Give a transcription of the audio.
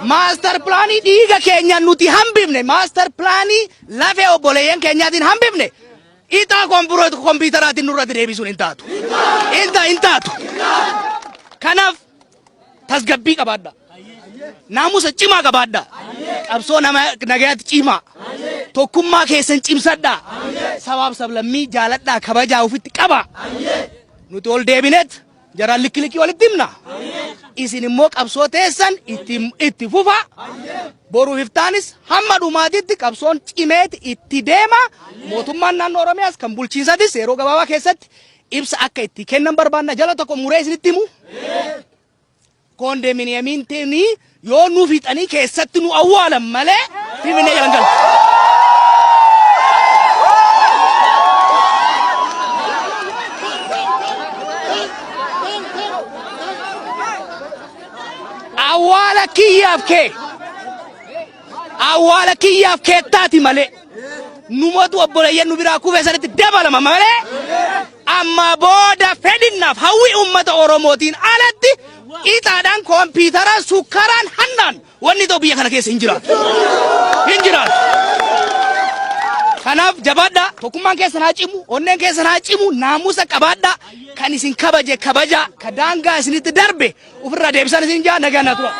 Master plani diga Kenya nuti hambifne. Master plani lafe obboleeyyan keenyaatiin hambifne. Ita kompiitaraatiin nurratti deebisuun hin taatu. Hin taatu. Kanaaf tasgabbii qabaadha. Naamusa cimaa qabaadha. Qabsoo nama nagayaatti cimaa. Tokkummaa keessan cimsadha. Sabaaf sablammii jaaladhaa kabajaa ofitti qaba. Nuti ol deebinet jaraan likki walitti himna. Isin immoo qabsoo teessan itti fufa. Boru iftaanis hamma dhumaatitti qabsoon cimeeti itti deema. Mootummaan naannoo Oromiyaas kan bulchiinsatis yeroo gabaabaa keessatti ibsa akka itti kennan barbaanna jala tokko muree isinitti himu. Kondominiyeemiin teenii yoo nu fixanii keessatti nu awwaalan malee Finfinnee jalan galu. Awwaala kiyyaaf keettaati malee numatu obboleeyyan nu biraa kufee sanitti dabalama malee amma booda fedhinnaaf hawwi ummata Oromootiin alatti ixaadhaan kompiitaraan sukkaraan hannaan wanni ta'u biyya kana keessa hin jiraatu. Kanaaf jabaadha tokkummaan keessan haa cimu onneen keessan haa cimu naamusa qabaadha kan isin kabaja ka daangaa isinitti darbe ofirraa deebisan isin jaa nagaa na tura.